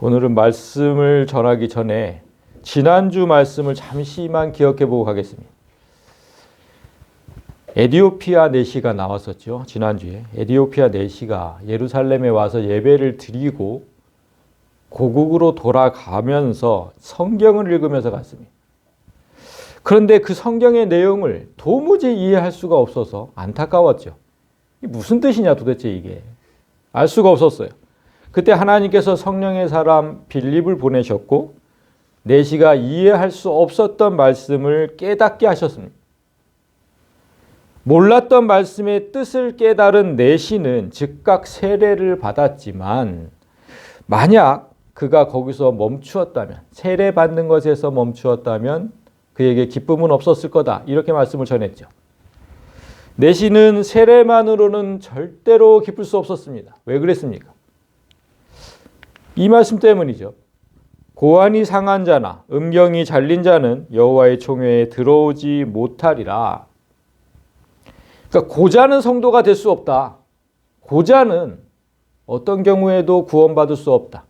오늘은 말씀을 전하기 전에 지난주 말씀을 잠시만 기억해 보고 가겠습니다. 에디오피아 내시가 나왔었죠. 지난주에 에디오피아 내시가 예루살렘에 와서 예배를 드리고 고국으로 돌아가면서 성경을 읽으면서 갔습니다. 그런데 그 성경의 내용을 도무지 이해할 수가 없어서 안타까웠죠. 이게 무슨 뜻이냐 도대체 이게. 알 수가 없었어요. 그때 하나님께서 성령의 사람 빌립을 보내셨고 내시가 이해할 수 없었던 말씀을 깨닫게 하셨습니다. 몰랐던 말씀의 뜻을 깨달은 내시는 즉각 세례를 받았지만 만약 그가 거기서 멈추었다면, 세례받는 것에서 멈추었다면 그에게 기쁨은 없었을 거다. 이렇게 말씀을 전했죠. 내시는 세례만으로는 절대로 기쁠 수 없었습니다. 왜 그랬습니까? 이 말씀 때문이죠. 고안이 상한 자나 음경이 잘린 자는 여호와의 총회에 들어오지 못하리라. 그러니까 고자는 성도가 될 수 없다. 고자는 어떤 경우에도 구원받을 수 없다.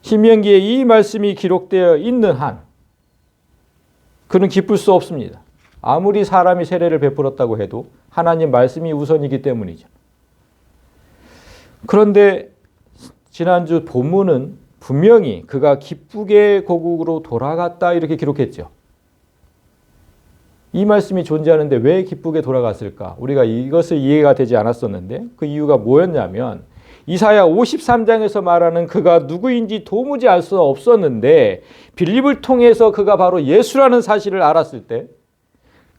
신명기에 이 말씀이 기록되어 있는 한 그는 기쁠 수 없습니다. 아무리 사람이 세례를 베풀었다고 해도 하나님 말씀이 우선이기 때문이죠. 그런데 지난주 본문은 분명히 그가 기쁘게 고국으로 돌아갔다 이렇게 기록했죠. 이 말씀이 존재하는데 왜 기쁘게 돌아갔을까? 우리가 이것을 이해가 되지 않았었는데 그 이유가 뭐였냐면 이사야 53장에서 말하는 그가 누구인지 도무지 알 수 없었는데 빌립을 통해서 그가 바로 예수라는 사실을 알았을 때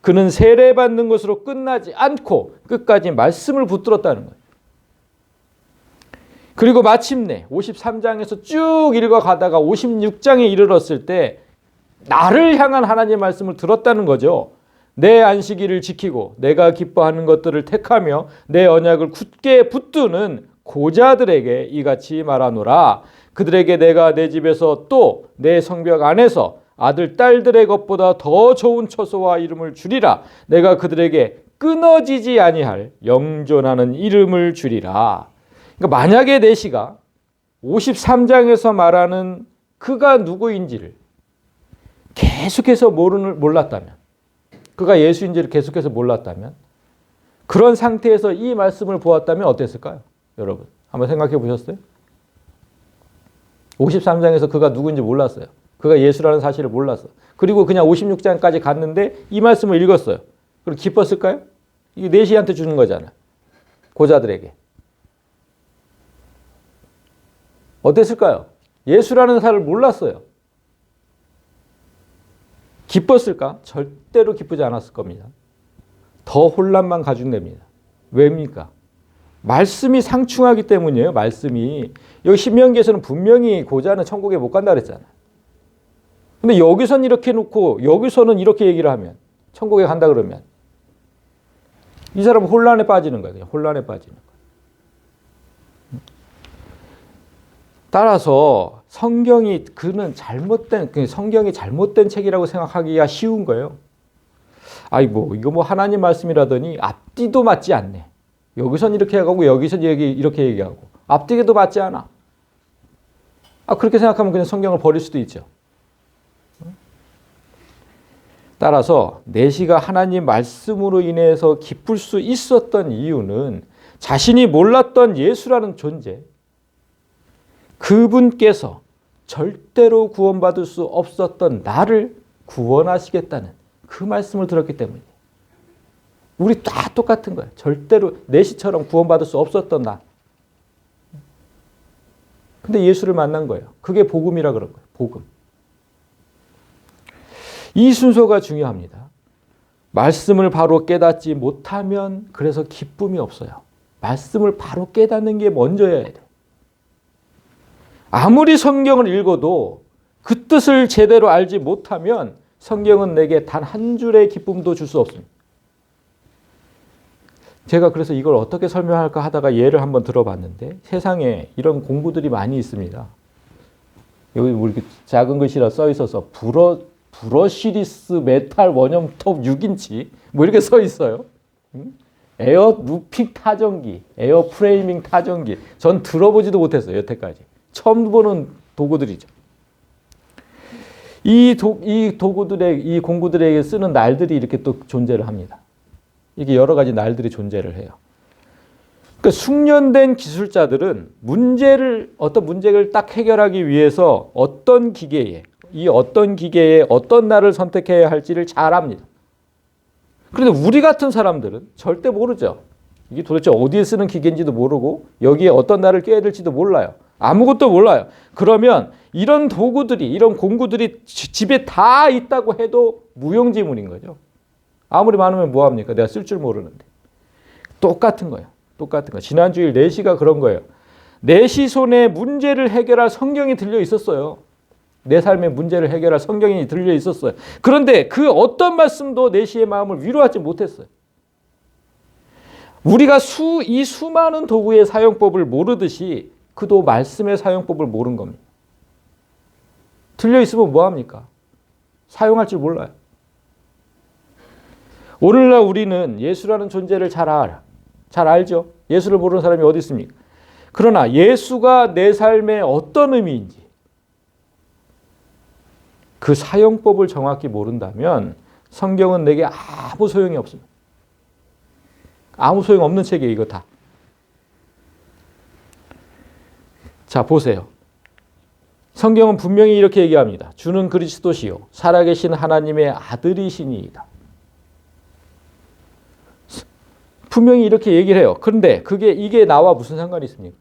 그는 세례받는 것으로 끝나지 않고 끝까지 말씀을 붙들었다는 거예요. 그리고 마침내 53장에서 쭉 읽어가다가 56장에 이르렀을 때 나를 향한 하나님의 말씀을 들었다는 거죠. 내 안식일을 지키고 내가 기뻐하는 것들을 택하며 내 언약을 굳게 붙드는 고자들에게 이같이 말하노라. 그들에게 내가 내 집에서 또 내 성벽 안에서 아들 딸들의 것보다 더 좋은 처소와 이름을 주리라. 내가 그들에게 끊어지지 아니할 영존하는 이름을 주리라. 그러니까 만약에 내시가 53장에서 말하는 그가 누구인지를 계속해서 몰랐다면, 그가 예수인지를 계속해서 몰랐다면, 그런 상태에서 이 말씀을 보았다면 어땠을까요? 여러분 한번 생각해 보셨어요? 53장에서 그가 누구인지 몰랐어요. 그가 예수라는 사실을 몰랐어. 그리고 그냥 56장까지 갔는데 이 말씀을 읽었어요. 그리고 기뻤을까요? 이게 내시한테 주는 거잖아요. 고자들에게. 어땠을까요? 예수라는 사실을 몰랐어요. 기뻤을까? 절대로 기쁘지 않았을 겁니다. 더 혼란만 가중됩니다. 왜입니까? 말씀이 상충하기 때문이에요. 말씀이. 여기 신명기에서는 분명히 고자는 천국에 못 간다 그랬잖아요. 근데 여기서는 이렇게 놓고 여기서는 이렇게 얘기를 하면 천국에 간다 그러면 이 사람은 혼란에 빠지는 거예요. 혼란에 빠지는 거예요. 따라서 성경이 잘못된 책이라고 생각하기가 쉬운 거예요. 아이고 이거 뭐 하나님 말씀이라더니 앞뒤도 맞지 않네. 여기선 이렇게 하고 여기선 이렇게 얘기하고 앞뒤도 맞지 않아. 그렇게 생각하면 그냥 성경을 버릴 수도 있죠. 따라서 내시가 하나님 말씀으로 인해서 기쁠 수 있었던 이유는 자신이 몰랐던 예수라는 존재, 그분께서 절대로 구원받을 수 없었던 나를 구원하시겠다는 그 말씀을 들었기 때문이에요. 우리 다 똑같은 거예요. 절대로 내시처럼 구원받을 수 없었던 나. 근데 예수를 만난 거예요. 그게 복음이라 그런 거예요. 복음. 이 순서가 중요합니다. 말씀을 바로 깨닫지 못하면 그래서 기쁨이 없어요. 말씀을 바로 깨닫는 게 먼저여야 돼요. 아무리 성경을 읽어도 그 뜻을 제대로 알지 못하면 성경은 내게 단 한 줄의 기쁨도 줄 수 없습니다. 제가 그래서 이걸 어떻게 설명할까 하다가 예를 한번 들어봤는데 세상에 이런 공부들이 많이 있습니다. 여기 뭐 이렇게 작은 글씨라 써 있어서 브러시리스 메탈 원형톱 6인치 뭐 이렇게 써 있어요. 에어 루핑 타전기, 에어 프레이밍 타전기. 전 들어보지도 못했어요. 여태까지. 처음 보는 도구들이죠. 이 공구들에게 쓰는 날들이 이렇게 또 존재를 합니다. 이게 여러 가지 날들이 존재를 해요. 그러니까 숙련된 기술자들은 어떤 문제를 딱 해결하기 위해서 어떤 기계에 어떤 날을 선택해야 할지를 잘 압니다. 그런데 우리 같은 사람들은 절대 모르죠. 이게 도대체 어디에 쓰는 기계인지도 모르고 여기에 어떤 날을 껴야 될지도 몰라요. 아무것도 몰라요. 그러면 이런 도구들이, 이런 공구들이 집에 다 있다고 해도 무용지물인 거죠. 아무리 많으면 뭐합니까? 내가 쓸 줄 모르는데. 똑같은 거예요. 지난주일 4시가 그런 거예요. 4시 손에 문제를 해결할 성경이 들려 있었어요. 내 삶의 문제를 해결할 성경이 들려 있었어요. 그런데 그 어떤 말씀도 4시의 마음을 위로하지 못했어요. 우리가 이 수많은 도구의 사용법을 모르듯이 그도 말씀의 사용법을 모르는 겁니다. 들려 있으면 뭐합니까? 사용할 줄 몰라요. 오늘날 우리는 예수라는 존재를 잘 알죠. 예수를 모르는 사람이 어디 있습니까? 그러나 예수가 내 삶에 어떤 의미인지 그 사용법을 정확히 모른다면 성경은 내게 아무 소용이 없습니다. 아무 소용없는 책이에요, 이거 다. 자, 보세요. 성경은 분명히 이렇게 얘기합니다. 주는 그리스도시요 살아계신 하나님의 아들이시니이다. 분명히 이렇게 얘기를 해요. 그런데 이게 나와 무슨 상관이 있습니까?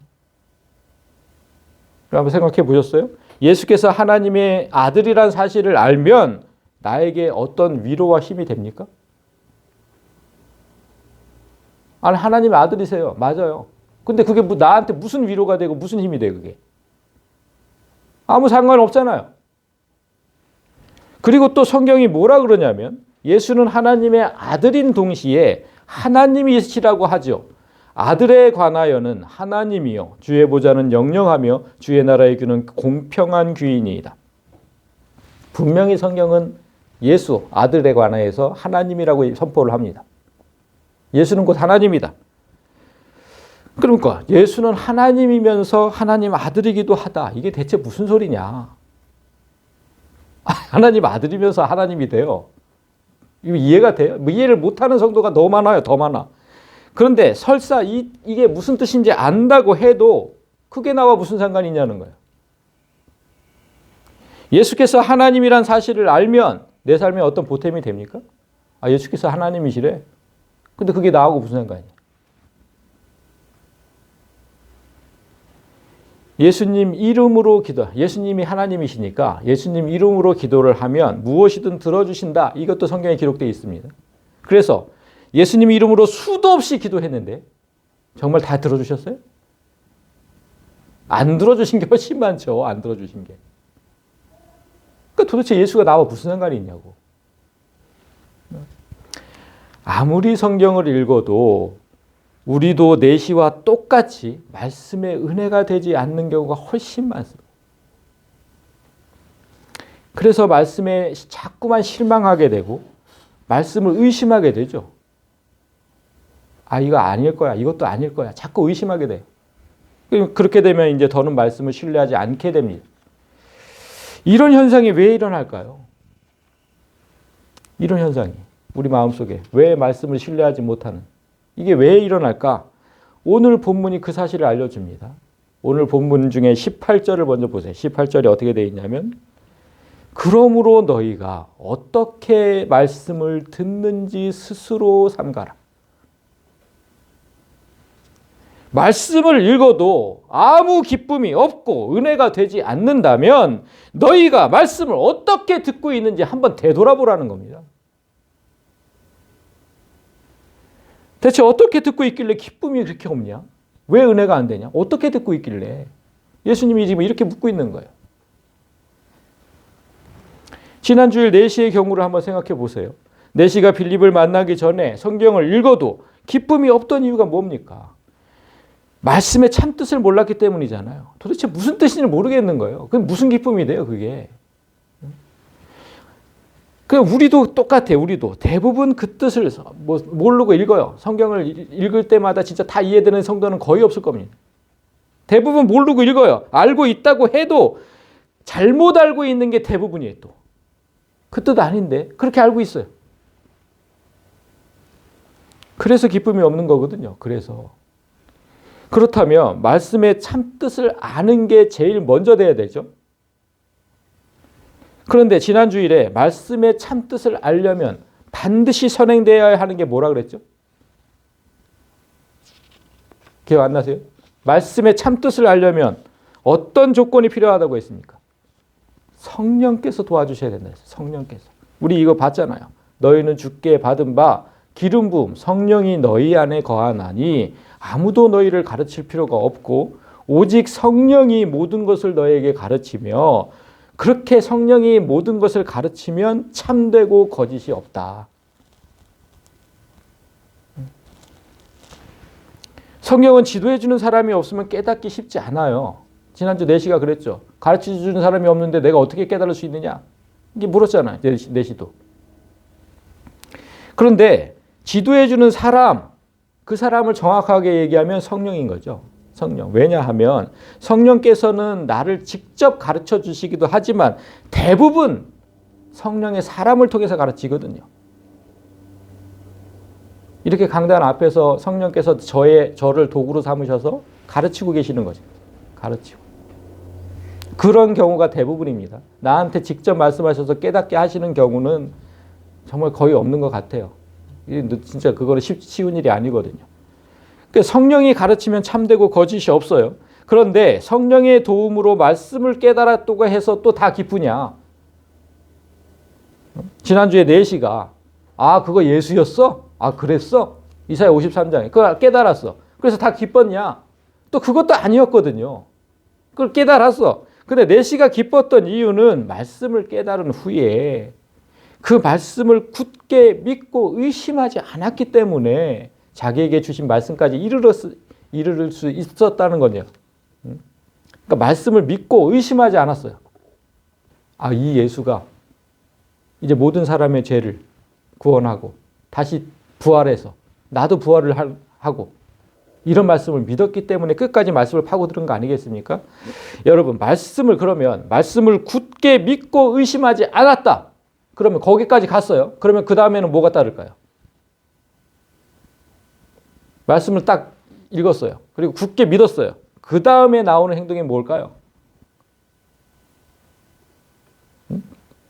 한번 생각해 보셨어요? 예수께서 하나님의 아들이란 사실을 알면 나에게 어떤 위로와 힘이 됩니까? 아니, 하나님의 아들이세요. 맞아요. 근데 그게 나한테 무슨 위로가 되고 무슨 힘이 돼, 그게? 아무 상관없잖아요. 그리고 또 성경이 뭐라 그러냐면 예수는 하나님의 아들인 동시에 하나님이시라고 하죠. 아들에 관하여는 하나님이요 주의 보좌는 영영하며 주의 나라의 귀는 공평한 귀이니이다. 분명히 성경은 예수 아들에 관하여서 하나님이라고 선포를 합니다. 예수는 곧 하나님이다. 그러니까 예수는 하나님이면서 하나님 아들이기도 하다. 이게 대체 무슨 소리냐? 하나님 아들이면서 하나님이 돼요. 이거 이해가 돼요? 이해를 못하는 성도가 더 많아요. 더 많아. 그런데 설사 이게 무슨 뜻인지 안다고 해도 그게 나와 무슨 상관이 있냐는 거예요. 예수께서 하나님이란 사실을 알면 내 삶에 어떤 보탬이 됩니까? 예수께서 하나님이시래. 근데 그게 나하고 무슨 상관이야? 예수님 이름으로 예수님이 하나님이시니까 예수님 이름으로 기도를 하면 무엇이든 들어주신다. 이것도 성경에 기록되어 있습니다. 그래서 예수님 이름으로 수도 없이 기도했는데 정말 다 들어주셨어요? 안 들어주신 게 훨씬 많죠. 안 들어주신 게. 그러니까 도대체 예수가 나와 무슨 상관이 있냐고. 아무리 성경을 읽어도 우리도 내시와 똑같이 말씀의 은혜가 되지 않는 경우가 훨씬 많습니다. 그래서 말씀에 자꾸만 실망하게 되고 말씀을 의심하게 되죠. 이거 아닐 거야. 이것도 아닐 거야. 자꾸 의심하게 돼요. 그렇게 되면 이제 더는 말씀을 신뢰하지 않게 됩니다. 이런 현상이 왜 일어날까요? 이런 현상이 우리 마음속에 왜 말씀을 신뢰하지 못하는 이게 왜 일어날까? 오늘 본문이 그 사실을 알려줍니다. 오늘 본문 중에 18절을 먼저 보세요. 18절이 어떻게 되어 있냐면 그러므로 너희가 어떻게 말씀을 듣는지 스스로 삼가라. 말씀을 읽어도 아무 기쁨이 없고 은혜가 되지 않는다면 너희가 말씀을 어떻게 듣고 있는지 한번 되돌아보라는 겁니다. 대체 어떻게 듣고 있길래 기쁨이 그렇게 없냐? 왜 은혜가 안 되냐? 어떻게 듣고 있길래? 예수님이 지금 이렇게 묻고 있는 거예요. 지난주일 4시의 경우를 한번 생각해 보세요. 4시가 빌립을 만나기 전에 성경을 읽어도 기쁨이 없던 이유가 뭡니까? 말씀의 참뜻을 몰랐기 때문이잖아요. 도대체 무슨 뜻인지 모르겠는 거예요. 그게 무슨 기쁨이 돼요, 그게? 우리도 똑같아요. 우리도 대부분 그 뜻을 모르고 읽어요. 성경을 읽을 때마다 진짜 다 이해되는 성도는 거의 없을 겁니다. 대부분 모르고 읽어요. 알고 있다고 해도 잘못 알고 있는 게 대부분이에요. 또 그 뜻 아닌데 그렇게 알고 있어요. 그래서 기쁨이 없는 거거든요. 그래서 그렇다면 말씀의 참뜻을 아는 게 제일 먼저 돼야 되죠. 그런데 지난 주일에 말씀의 참뜻을 알려면 반드시 선행되어야 하는 게 뭐라 그랬죠? 기억 안 나세요? 말씀의 참뜻을 알려면 어떤 조건이 필요하다고 했습니까? 성령께서 도와주셔야 된다 했어요. 성령께서. 우리 이거 봤잖아요. 너희는 주께 받은 바 기름 부음 성령이 너희 안에 거하나니 아무도 너희를 가르칠 필요가 없고 오직 성령이 모든 것을 너희에게 가르치며 그렇게 성령이 모든 것을 가르치면 참되고 거짓이 없다. 성령은 지도해 주는 사람이 없으면 깨닫기 쉽지 않아요. 지난주 내시가 그랬죠. 가르쳐 주는 사람이 없는데 내가 어떻게 깨달을 수 있느냐? 이게 물었잖아요. 내시도. 그런데 지도해 주는 사람, 그 사람을 정확하게 얘기하면 성령인 거죠. 성령. 왜냐하면 성령께서는 나를 직접 가르쳐 주시기도 하지만 대부분 성령의 사람을 통해서 가르치거든요. 이렇게 강단 앞에서 성령께서 저를 도구로 삼으셔서 가르치고 계시는 거죠. 가르치고. 그런 경우가 대부분입니다. 나한테 직접 말씀하셔서 깨닫게 하시는 경우는 정말 거의 없는 것 같아요. 진짜 그거는 쉬운 일이 아니거든요. 성령이 가르치면 참되고 거짓이 없어요. 그런데 성령의 도움으로 말씀을 깨달았다고 해서 또 다 기쁘냐? 지난주에 내시가 그거 예수였어? 그랬어? 이사야 53장에 그걸 깨달았어. 그래서 다 기뻤냐? 또 그것도 아니었거든요. 그걸 깨달았어. 근데 내시가 기뻤던 이유는 말씀을 깨달은 후에 그 말씀을 굳게 믿고 의심하지 않았기 때문에 자기에게 주신 말씀까지 이르를 수 있었다는 거냐. 그러니까 말씀을 믿고 의심하지 않았어요. 이 예수가 이제 모든 사람의 죄를 구원하고 다시 부활해서 나도 부활을 하고 이런 말씀을 믿었기 때문에 끝까지 말씀을 파고드는 거 아니겠습니까? 여러분 말씀을 굳게 믿고 의심하지 않았다. 그러면 거기까지 갔어요. 그러면 그 다음에는 뭐가 따를까요? 말씀을 딱 읽었어요. 그리고 굳게 믿었어요. 그 다음에 나오는 행동이 뭘까요?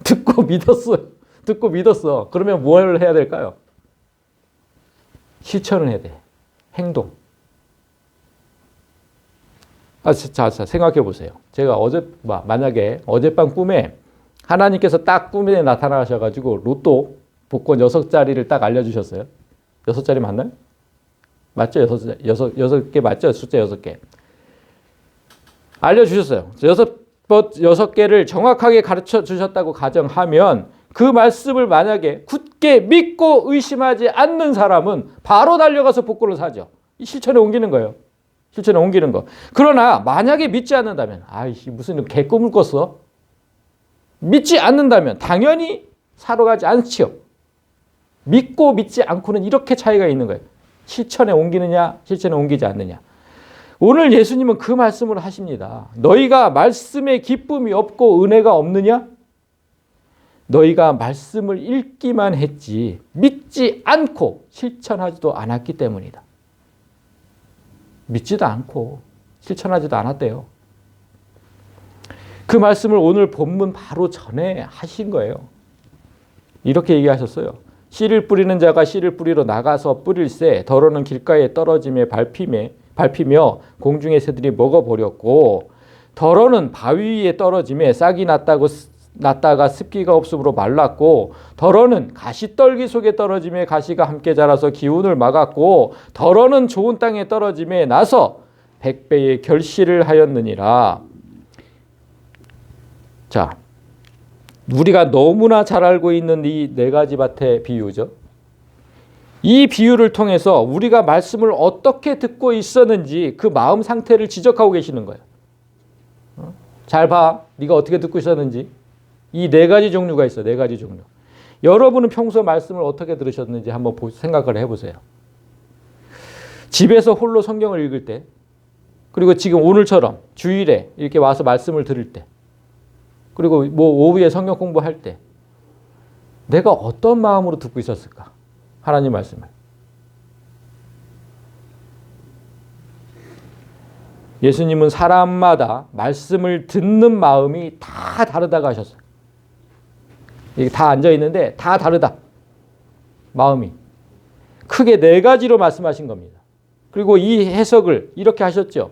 듣고 믿었어. 그러면 뭘 해야 될까요? 실천을 해야 돼. 행동. 자, 생각해 보세요. 제가 만약에 어젯밤 꿈에 하나님께서 딱 꿈에 나타나셔가지고 로또 복권 6자리를 딱 알려주셨어요. 6자리 맞나요? 맞죠? 6개 맞죠? 숫자 6개. 알려주셨어요. 6개를 정확하게 가르쳐 주셨다고 가정하면 그 말씀을 만약에 굳게 믿고 의심하지 않는 사람은 바로 달려가서 복권을 사죠. 실천에 옮기는 거예요. 실천에 옮기는 거. 그러나 만약에 믿지 않는다면 무슨 개꿈을 꿨어? 믿지 않는다면 당연히 사러 가지 않지요. 믿고 믿지 않고는 이렇게 차이가 있는 거예요. 실천에 옮기느냐, 실천에 옮기지 않느냐. 오늘 예수님은 그 말씀을 하십니다. 너희가 말씀에 기쁨이 없고 은혜가 없느냐? 너희가 말씀을 읽기만 했지 믿지 않고 실천하지도 않았기 때문이다. 믿지도 않고 실천하지도 않았대요. 그 말씀을 오늘 본문 바로 전에 하신 거예요. 이렇게 얘기하셨어요. 씨를 뿌리는 자가 씨를 뿌리러 나가서 뿌릴새 더러는 길가에 떨어짐에 밟히며 공중의 새들이 먹어버렸고 더러는 바위 위에 떨어짐에 싹이 났다가 습기가 없으므로 말랐고 더러는 가시떨기 속에 떨어짐에 가시가 함께 자라서 기운을 막았고 더러는 좋은 땅에 떨어짐에 나서 100배의 결실을 하였느니라. 자, 우리가 너무나 잘 알고 있는 이 4가지 밭의 비유죠. 이 비유를 통해서 우리가 말씀을 어떻게 듣고 있었는지 그 마음 상태를 지적하고 계시는 거예요. 잘 봐. 네가 어떻게 듣고 있었는지. 이 4가지 종류가 있어요. 4가지 종류. 여러분은 평소 말씀을 어떻게 들으셨는지 한번 생각을 해보세요. 집에서 홀로 성경을 읽을 때 그리고 지금 오늘처럼 주일에 이렇게 와서 말씀을 들을 때, 그리고 뭐 오후에 성경 공부할 때 내가 어떤 마음으로 듣고 있었을까? 하나님 말씀을. 예수님은 사람마다 말씀을 듣는 마음이 다 다르다고 하셨어요. 이게 다 앉아있는데 다 다르다. 마음이. 크게 네 가지로 말씀하신 겁니다. 그리고 이 해석을 이렇게 하셨죠.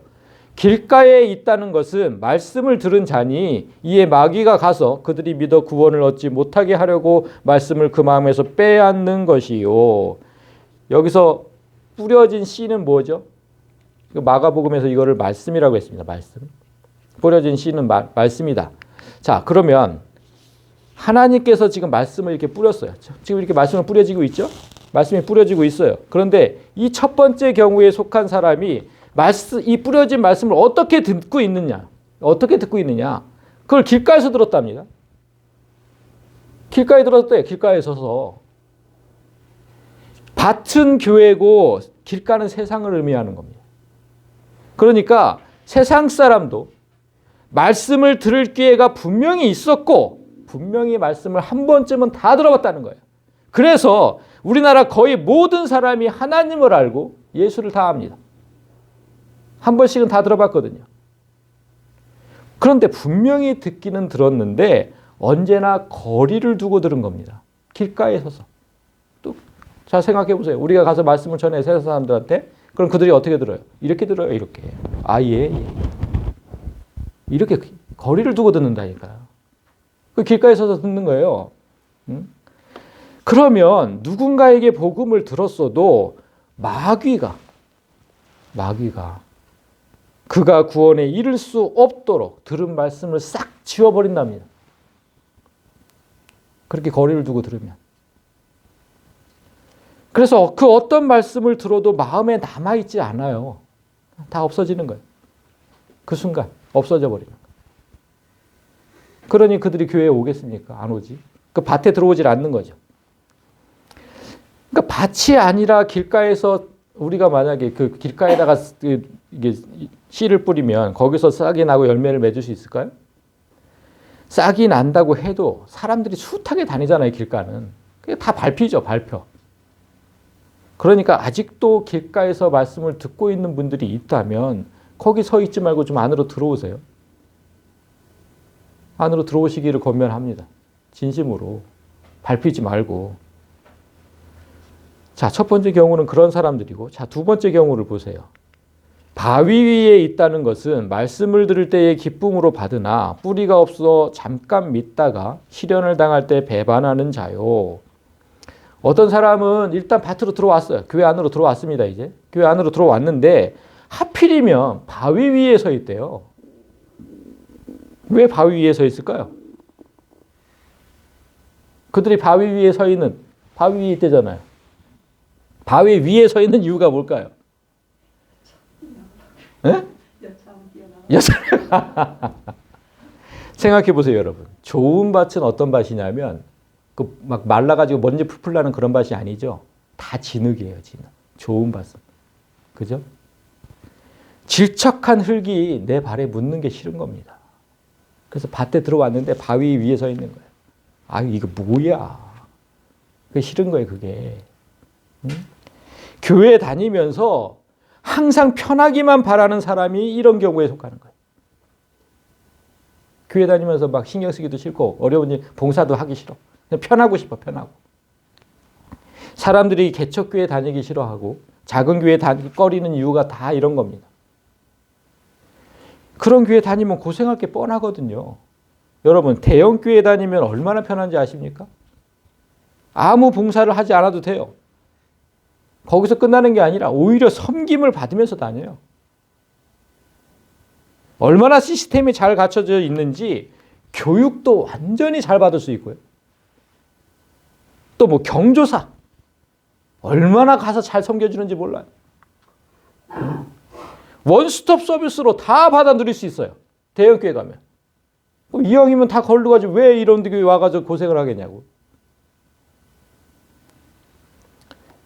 길가에 있다는 것은 말씀을 들은 자니 이에 마귀가 가서 그들이 믿어 구원을 얻지 못하게 하려고 말씀을 그 마음에서 빼앗는 것이요. 여기서 뿌려진 씨는 뭐죠? 마가복음에서 이거를 말씀이라고 했습니다. 말씀. 뿌려진 씨는 말씀이다. 자, 그러면 하나님께서 지금 말씀을 이렇게 뿌렸어요. 지금 이렇게 말씀을 뿌려지고 있죠? 말씀이 뿌려지고 있어요. 그런데 이 첫 번째 경우에 속한 사람이 이 뿌려진 말씀을 어떻게 듣고 있느냐? 어떻게 듣고 있느냐? 그걸 길가에서 들었답니다. 길가에 들었대요. 길가에 서서. 밭은 교회고 길가는 세상을 의미하는 겁니다. 그러니까 세상 사람도 말씀을 들을 기회가 분명히 있었고 분명히 말씀을 한 번쯤은 다 들어봤다는 거예요. 그래서 우리나라 거의 모든 사람이 하나님을 알고 예수를 다 압니다. 한 번씩은 다 들어봤거든요. 그런데 분명히 듣기는 들었는데 언제나 거리를 두고 들은 겁니다. 길가에 서서. 또, 자, 생각해 보세요. 우리가 가서 말씀을 전해 세상 사람들한테 그럼 그들이 어떻게 들어요? 이렇게 들어요. 이렇게. 아, 예. 이렇게 거리를 두고 듣는다니까요. 그 길가에 서서 듣는 거예요. 그러면 누군가에게 복음을 들었어도 마귀가 그가 구원에 이를 수 없도록 들은 말씀을 싹 지워버린답니다. 그렇게 거리를 두고 들으면. 그래서 그 어떤 말씀을 들어도 마음에 남아있지 않아요. 다 없어지는 거예요. 그 순간 없어져 버리는 거예요. 그러니 그들이 교회에 오겠습니까? 안 오지. 그 밭에 들어오질 않는 거죠. 그러니까 밭이 아니라 길가에서 우리가 만약에 그 길가에다가 이게 씨를 뿌리면 거기서 싹이 나고 열매를 맺을 수 있을까요? 싹이 난다고 해도 사람들이 숱하게 다니잖아요. 길가는. 그게 다 밟히죠. 밟혀. 그러니까 아직도 길가에서 말씀을 듣고 있는 분들이 있다면 거기 서 있지 말고 좀 안으로 들어오세요. 안으로 들어오시기를 권면합니다. 진심으로. 밟히지 말고. 자, 첫 번째 경우는 그런 사람들이고, 자, 두 번째 경우를 보세요. 바위 위에 있다는 것은 말씀을 들을 때의 기쁨으로 받으나 뿌리가 없어 잠깐 믿다가 시련을 당할 때 배반하는 자요. 어떤 사람은 일단 밭으로 들어왔어요. 교회 안으로 들어왔습니다. 이제 교회 안으로 들어왔는데 하필이면 바위 위에 서 있대요. 왜 바위 위에 서 있을까요? 그들이 바위 위에 서 있는, 바위 위에 있대잖아요. 바위 위에 서 있는 이유가 뭘까요? 네? 생각해 보세요, 여러분. 좋은 밭은 어떤 밭이냐면 그 막 말라가지고 먼지 풀풀 나는 그런 밭이 아니죠. 다 진흙이에요, 진흙. 좋은 밭은. 그죠? 질척한 흙이 내 발에 묻는 게 싫은 겁니다. 그래서 밭에 들어왔는데 바위 위에 서 있는 거예요. 아, 이거 뭐야? 그게 싫은 거예요, 그게. 응? 교회 다니면서 항상 편하기만 바라는 사람이 이런 경우에 속하는 거예요. 교회 다니면서 막 신경 쓰기도 싫고 어려운 일 봉사도 하기 싫어. 그냥 편하고 싶어, 편하고. 사람들이 개척교회 다니기 싫어하고 작은 교회 꺼리는 이유가 다 이런 겁니다. 그런 교회 다니면 고생할 게 뻔하거든요. 여러분, 대형 교회 다니면 얼마나 편한지 아십니까? 아무 봉사를 하지 않아도 돼요. 거기서 끝나는 게 아니라 오히려 섬김을 받으면서 다녀요. 얼마나 시스템이 잘 갖춰져 있는지 교육도 완전히 잘 받을 수 있고요. 또 뭐 경조사 얼마나 가서 잘 섬겨주는지 몰라요. 원스톱 서비스로 다 받아 누릴 수 있어요. 대형교회 가면. 이왕이면 다 걸러 가지고 왜 이런 데 와가지고 고생을 하겠냐고.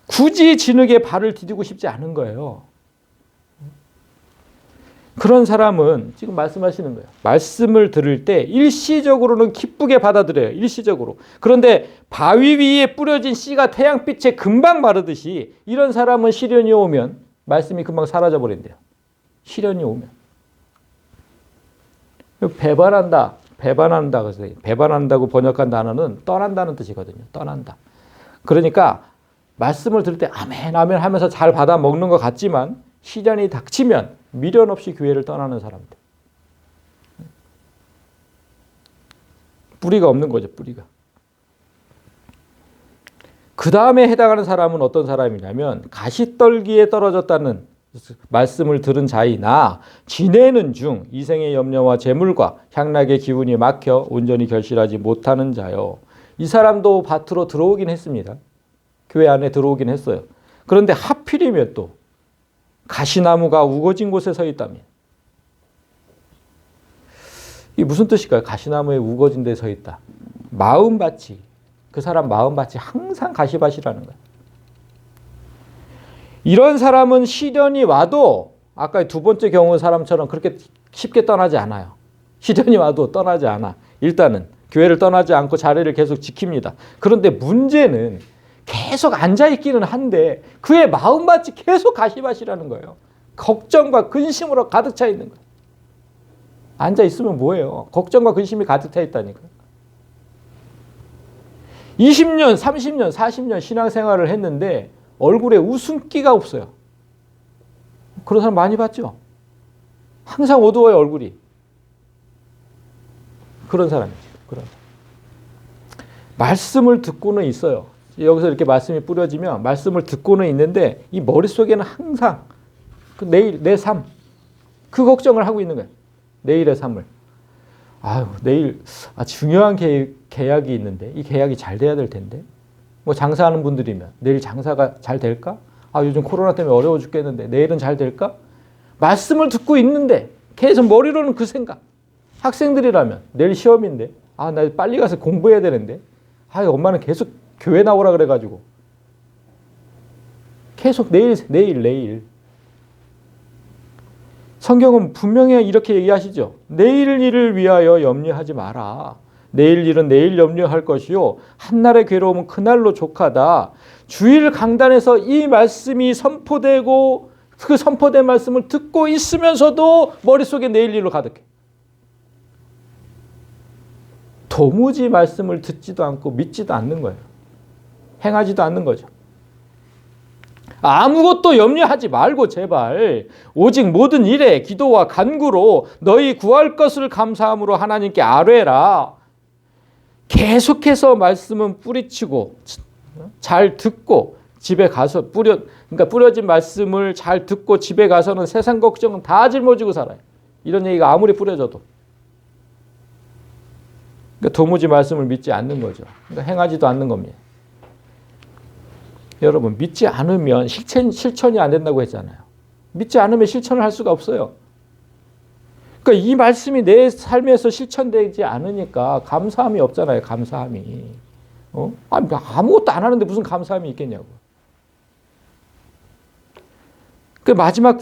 굳이 진흙에 발을 디디고 싶지 않은 거예요. 그런 사람은 지금 말씀하시는 거예요. 말씀을 들을 때 일시적으로는 기쁘게 받아들여요. 일시적으로. 그런데 바위 위에 뿌려진 씨가 태양빛에 금방 마르듯이 이런 사람은 시련이 오면 말씀이 금방 사라져 버린대요. 시련이 오면. 배반한다. 그래서 배반한다고 번역한 단어는 떠난다는 뜻이거든요. 떠난다. 그러니까 말씀을 들을 때 아멘 아멘 하면서 잘 받아 먹는 것 같지만 시련이 닥치면 미련 없이 교회를 떠나는 사람들. 뿌리가 없는 거죠. 뿌리가. 그 다음에 해당하는 사람은 어떤 사람이냐면 가시떨기에 떨어졌다는 말씀을 들은 자이나 지내는 중 이생의 염려와 재물과 향락의 기운이 막혀 온전히 결실하지 못하는 자요. 이 사람도 밭으로 들어오긴 했습니다. 교회 안에 들어오긴 했어요. 그런데 하필이면 또 가시나무가 우거진 곳에 서 있다면 이게 무슨 뜻일까요? 가시나무에 우거진 데 서 있다. 마음밭이 그 사람 마음밭이 항상 가시밭이라는 거예요. 이런 사람은 시련이 와도 아까 두 번째 경우 사람처럼 그렇게 쉽게 떠나지 않아요. 시련이 와도 떠나지 않아. 일단은 교회를 떠나지 않고 자리를 계속 지킵니다. 그런데 문제는 계속 앉아있기는 한데 그의 마음밭이 계속 가시밭이라는 거예요. 걱정과 근심으로 가득 차 있는 거예요. 앉아있으면 뭐예요? 걱정과 근심이 가득 차 있다니까요. 20년, 30년, 40년 신앙생활을 했는데 얼굴에 웃음기가 없어요. 그런 사람 많이 봤죠? 항상 어두워요, 얼굴이. 그런 사람이죠. 그런 사람. 말씀을 듣고는 있어요. 여기서 이렇게 말씀이 뿌려지면 말씀을 듣고는 있는데 이 머릿속에는 항상 그 내일, 내 삶, 그 걱정을 하고 있는 거예요. 내일의 삶을. 아유, 내일 중요한 계약이 있는데 이 계약이 잘 돼야 될 텐데. 뭐 장사하는 분들이면 내일 장사가 잘 될까? 요즘 코로나 때문에 어려워 죽겠는데 내일은 잘 될까? 말씀을 듣고 있는데 계속 머리로는 그 생각. 학생들이라면 내일 시험인데 나 빨리 가서 공부해야 되는데 엄마는 계속 교회 나오라 그래가지고 계속 내일. 성경은 분명히 이렇게 얘기하시죠. 내일 일을 위하여 염려하지 마라. 내일 일은 내일 염려할 것이요 한날의 괴로움은 그날로 족하다. 주일 강단에서 이 말씀이 선포되고 그 선포된 말씀을 듣고 있으면서도 머릿속에 내일 일로 가득해. 도무지 말씀을 듣지도 않고 믿지도 않는 거예요. 행하지도 않는 거죠. 아무것도 염려하지 말고 제발 오직 모든 일에 기도와 간구로 너희 구할 것을 감사함으로 하나님께 아뢰라. 계속해서 말씀은 뿌리치고 잘 듣고 집에 가서 그러니까 뿌려진 말씀을 잘 듣고 집에 가서는 세상 걱정은 다 짊어지고 살아요. 이런 얘기가 아무리 뿌려져도. 그러니까 도무지 말씀을 믿지 않는 거죠. 그러니까 행하지도 않는 겁니다. 여러분 믿지 않으면 실천이 안 된다고 했잖아요. 믿지 않으면 실천을 할 수가 없어요. 그러니까 이 말씀이 내 삶에서 실천되지 않으니까 감사함이 없잖아요. 감사함이. 아무것도 안 하는데 무슨 감사함이 있겠냐고. 그 마지막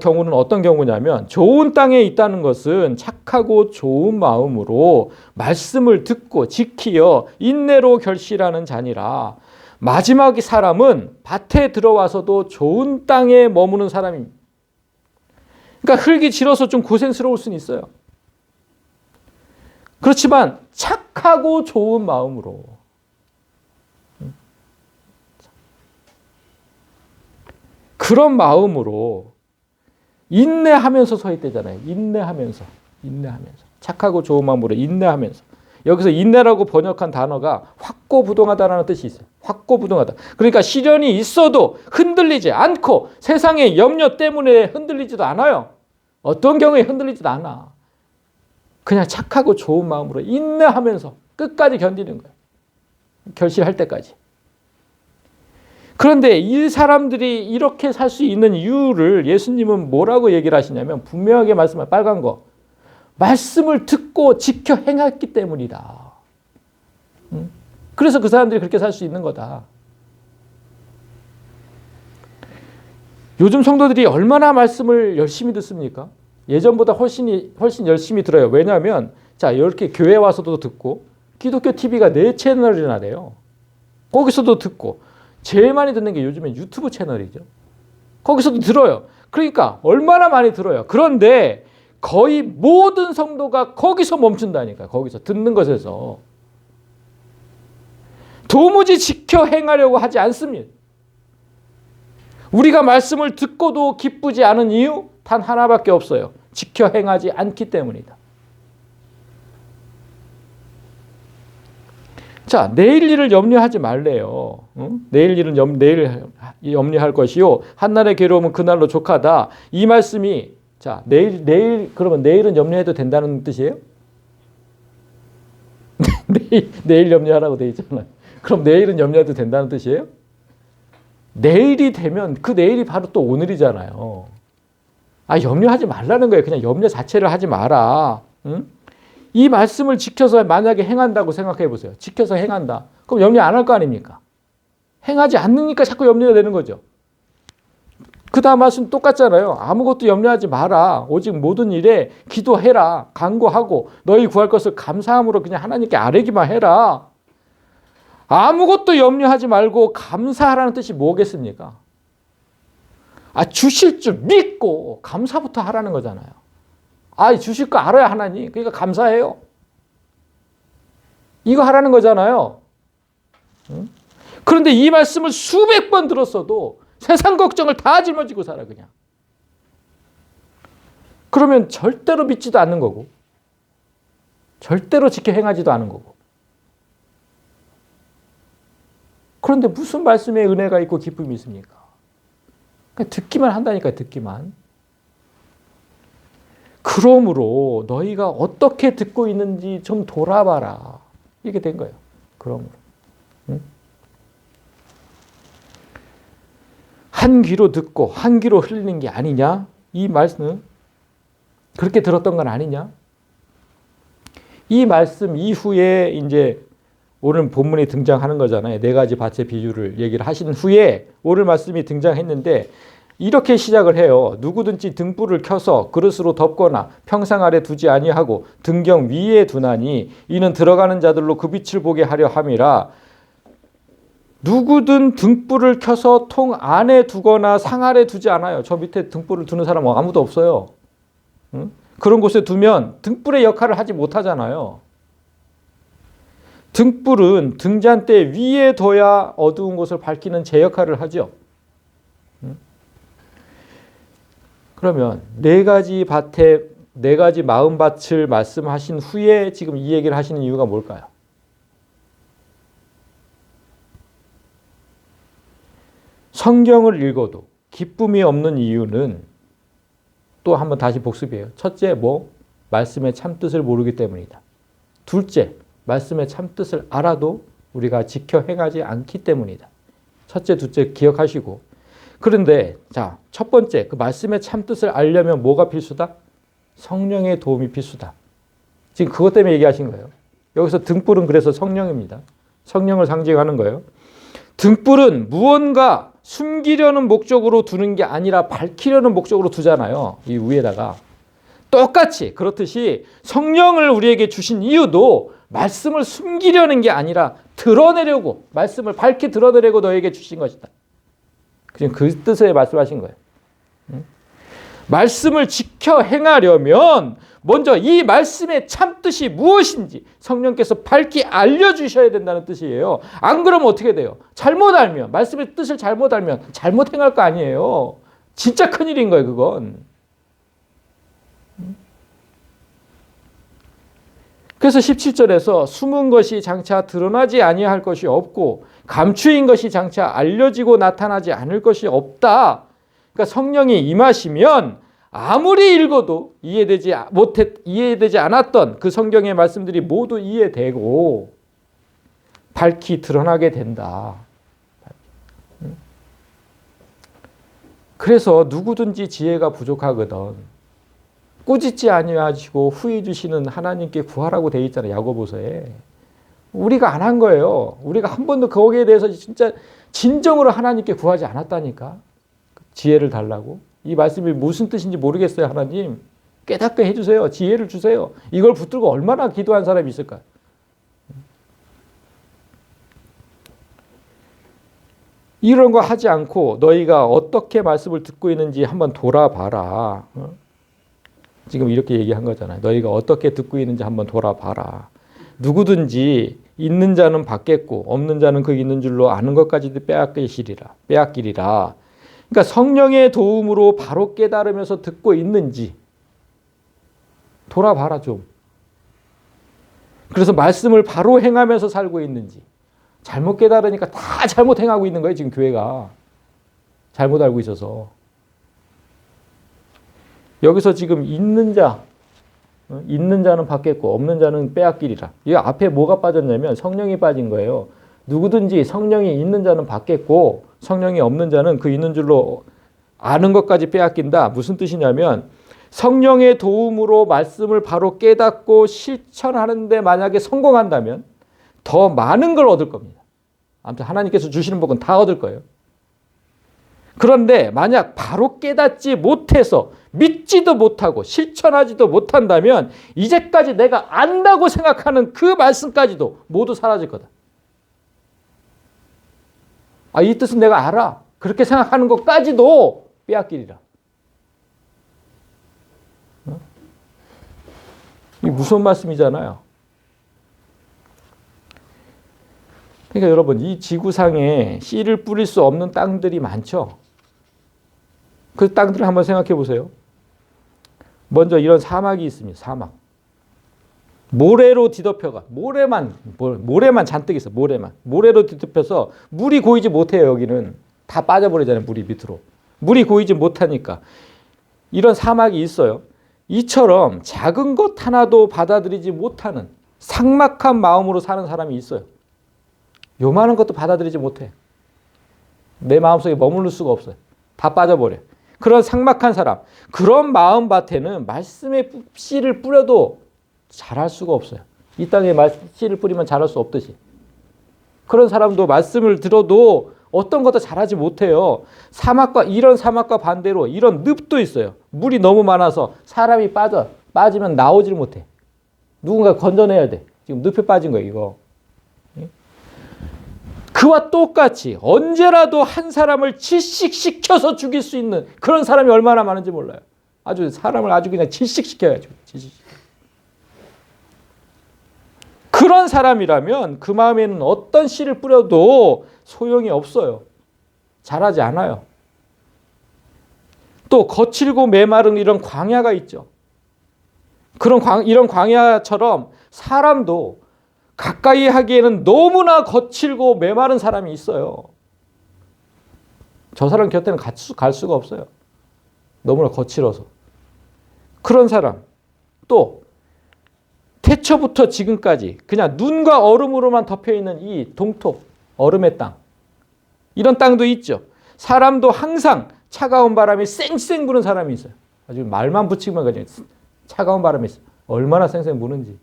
경우는 어떤 경우냐면 좋은 땅에 있다는 것은 착하고 좋은 마음으로 말씀을 듣고 지키어 인내로 결실하는 자니라. 마지막 사람은 밭에 들어와서도 좋은 땅에 머무는 사람입니다. 그러니까 흙이 질어서 좀 고생스러울 수는 있어요. 그렇지만 착하고 좋은 마음으로 그런 마음으로 인내하면서 서 있대잖아요. 인내하면서 착하고 좋은 마음으로 인내하면서. 여기서 인내라고 번역한 단어가 확고부동하다라는 뜻이 있어요. 확고부동하다. 그러니까 시련이 있어도 흔들리지 않고 세상의 염려 때문에 흔들리지도 않아요. 어떤 경우에 흔들리지도 않아. 그냥 착하고 좋은 마음으로 인내하면서 끝까지 견디는 거예요. 결실할 때까지. 그런데 이 사람들이 이렇게 살 수 있는 이유를 예수님은 뭐라고 얘기를 하시냐면 분명하게 말씀을 빨간 거. 말씀을 듣고 지켜 행했기 때문이다. 그래서 그 사람들이 그렇게 살 수 있는 거다. 요즘 성도들이 얼마나 말씀을 열심히 듣습니까? 예전보다 훨씬 열심히 들어요. 왜냐하면 자, 이렇게 교회 와서도 듣고 기독교 TV가 4채널이나 돼요. 거기서도 듣고 제일 많이 듣는 게 요즘엔 유튜브 채널이죠. 거기서도 들어요. 그러니까 얼마나 많이 들어요. 그런데 거의 모든 성도가 거기서 멈춘다니까요. 거기서 듣는 것에서. 도무지 지켜 행하려고 하지 않습니다. 우리가 말씀을 듣고도 기쁘지 않은 이유 단 하나밖에 없어요. 지켜 행하지 않기 때문이다. 자, 내일 일을 염려하지 말래요. 응? 내일 일은 내일 염려할 것이요. 한날의 괴로움은 그날로 족하다. 이 말씀이 자, 그러면 내일은 염려해도 된다는 뜻이에요? 내일 염려하라고 돼 있잖아요. 그럼 내일은 염려해도 된다는 뜻이에요? 내일이 되면 그 내일이 바로 또 오늘이잖아요. 염려하지 말라는 거예요. 그냥 염려 자체를 하지 마라. 응? 이 말씀을 지켜서 만약에 행한다고 생각해 보세요. 지켜서 행한다. 그럼 염려 안 할 거 아닙니까? 행하지 않으니까 자꾸 염려가 되는 거죠. 그 다음 말씀 똑같잖아요. 아무것도 염려하지 마라. 오직 모든 일에 기도해라. 간구하고 너희 구할 것을 감사함으로 그냥 하나님께 아뢰기만 해라. 아무것도 염려하지 말고 감사하라는 뜻이 뭐겠습니까? 주실 줄 믿고 감사부터 하라는 거잖아요. 주실 거 알아야 하나님. 그러니까 감사해요. 이거 하라는 거잖아요. 그런데 이 말씀을 수백 번 들었어도 세상 걱정을 다 짊어지고 살아 그냥. 그러면 절대로 믿지도 않는 거고 절대로 지켜 행하지도 않은 거고. 그런데 무슨 말씀에 은혜가 있고 기쁨이 있습니까? 그냥 듣기만 한다니까요. 듣기만. 그러므로 너희가 어떻게 듣고 있는지 좀 돌아봐라. 이렇게 된 거예요. 그러므로. 응? 한 귀로 듣고 한 귀로 흘리는 게 아니냐? 이 말씀은 그렇게 들었던 건 아니냐? 이 말씀 이후에 이제 오늘 본문이 등장하는 거잖아요. 4가지 밭의 비유를 얘기를 하신 후에 오늘 말씀이 등장했는데 이렇게 시작을 해요. 누구든지 등불을 켜서 그릇으로 덮거나 평상 아래 두지 아니하고 등경 위에 두나니 이는 들어가는 자들로 그 빛을 보게 하려 함이라. 누구든 등불을 켜서 통 안에 두거나 상 아래 두지 않아요. 저 밑에 등불을 두는 사람은 아무도 없어요. 응? 그런 곳에 두면 등불의 역할을 하지 못하잖아요. 등불은 등잔대 위에 둬야 어두운 곳을 밝히는 제 역할을 하죠. 그러면 4가지 마음밭을 말씀하신 후에 지금 이 얘기를 하시는 이유가 뭘까요? 성경을 읽어도 기쁨이 없는 이유는 또 한번 다시 복습이에요. 첫째, 말씀의 참뜻을 모르기 때문이다. 둘째, 말씀의 참뜻을 알아도 우리가 지켜 행하지 않기 때문이다. 첫째, 둘째 기억하시고. 그런데 자, 첫 번째, 그 말씀의 참뜻을 알려면 뭐가 필수다? 성령의 도움이 필수다. 지금 그것 때문에 얘기하신 거예요. 여기서 등불은 그래서 성령입니다. 성령을 상징하는 거예요. 등불은 무언가 숨기려는 목적으로 두는 게 아니라 밝히려는 목적으로 두잖아요. 이 위에다가. 똑같이 그렇듯이 성령을 우리에게 주신 이유도 말씀을 숨기려는 게 아니라 드러내려고, 말씀을 밝히 드러내려고 너에게 주신 것이다. 그 뜻에 말씀하신 거예요. 말씀을 지켜 행하려면 먼저 이 말씀의 참뜻이 무엇인지 성령께서 밝히 알려주셔야 된다는 뜻이에요. 안 그러면 어떻게 돼요? 잘못 알면, 말씀의 뜻을 잘못 알면 잘못 행할 거 아니에요. 진짜 큰일인 거예요, 그건. 그래서 17절에서 숨은 것이 장차 드러나지 아니할 것이 없고 감추인 것이 장차 알려지고 나타나지 않을 것이 없다. 그러니까 성령이 임하시면 아무리 읽어도 이해되지 않았던 그 성경의 말씀들이 모두 이해되고 밝히 드러나게 된다. 그래서 누구든지 지혜가 부족하거든 꾸짖지 아니하시고 후히 주시는 하나님께 구하라고 되어 있잖아요. 야고보서에. 우리가 안 한 거예요. 우리가 한 번도 거기에 대해서 진짜 진정으로 하나님께 구하지 않았다니까. 지혜를 달라고? 이 말씀이 무슨 뜻인지 모르겠어요. 하나님 깨닫게 해주세요. 지혜를 주세요. 이걸 붙들고 얼마나 기도한 사람이 있을까? 이런 거 하지 않고 너희가 어떻게 말씀을 듣고 있는지 한번 돌아봐라. 지금 이렇게 얘기한 거잖아요. 너희가 어떻게 듣고 있는지 한번 돌아봐라. 누구든지 있는 자는 받겠고 없는 자는 그 있는 줄로 아는 것까지도 빼앗기리라. 그러니까 성령의 도움으로 바로 깨달으면서 듣고 있는지 돌아봐라 좀. 그래서 말씀을 바로 행하면서 살고 있는지. 잘못 깨달으니까 다 잘못 행하고 있는 거예요. 지금 교회가. 잘못 알고 있어서. 여기서 지금 있는 자는 받겠고 없는 자는 빼앗기리라. 이 앞에 뭐가 빠졌냐면 성령이 빠진 거예요. 누구든지 성령이 있는 자는 받겠고 성령이 없는 자는 그 있는 줄로 아는 것까지 빼앗긴다. 무슨 뜻이냐면 성령의 도움으로 말씀을 바로 깨닫고 실천하는데 만약에 성공한다면 더 많은 걸 얻을 겁니다. 아무튼 하나님께서 주시는 복은 다 얻을 거예요. 그런데 만약 바로 깨닫지 못해서 믿지도 못하고 실천하지도 못한다면 이제까지 내가 안다고 생각하는 그 말씀까지도 모두 사라질 거다. 이 뜻은 내가 알아. 그렇게 생각하는 것까지도 빼앗기리라. 이게 무서운 말씀이잖아요. 그러니까 여러분 이 지구상에 씨를 뿌릴 수 없는 땅들이 많죠. 그 땅들을 한번 생각해 보세요. 먼저 이런 사막이 있습니다. 사막. 모래로 뒤덮여가 모래만 잔뜩 있어. 모래로 뒤덮여서 물이 고이지 못해요. 여기는 다 빠져버리잖아요. 물이 밑으로. 물이 고이지 못하니까 이런 사막이 있어요. 이처럼 작은 것 하나도 받아들이지 못하는 삭막한 마음으로 사는 사람이 있어요. 요만한 것도 받아들이지 못해. 내 마음속에 머무를 수가 없어요. 다 빠져버려. 그런 삭막한 사람, 그런 마음밭에는 말씀의 씨를 뿌려도 자랄 수가 없어요. 이 땅에 씨를 뿌리면 자랄 수 없듯이. 그런 사람도 말씀을 들어도 어떤 것도 자라지 못해요. 이런 사막과 반대로 이런 늪도 있어요. 물이 너무 많아서 사람이 빠지면 나오질 못해. 누군가 건져내야 돼. 지금 늪에 빠진 거예요, 이거. 그와 똑같이 언제라도 한 사람을 질식시켜서 죽일 수 있는 그런 사람이 얼마나 많은지 몰라요. 사람을 아주 그냥 질식시켜야죠. 그런 사람이라면 그 마음에는 어떤 씨를 뿌려도 소용이 없어요. 자라지 않아요. 또 거칠고 메마른 이런 광야가 있죠. 이런 광야처럼 사람도 가까이 하기에는 너무나 거칠고 메마른 사람이 있어요. 저 사람 곁에는 갈 수가 없어요. 너무나 거칠어서. 그런 사람. 또 태초부터 지금까지 그냥 눈과 얼음으로만 덮여있는 이 동토, 얼음의 땅. 이런 땅도 있죠. 사람도 항상 차가운 바람이 쌩쌩 부는 사람이 있어요. 아주 말만 붙이면 그냥 차가운 바람이 있어요. 얼마나 쌩쌩 부는지.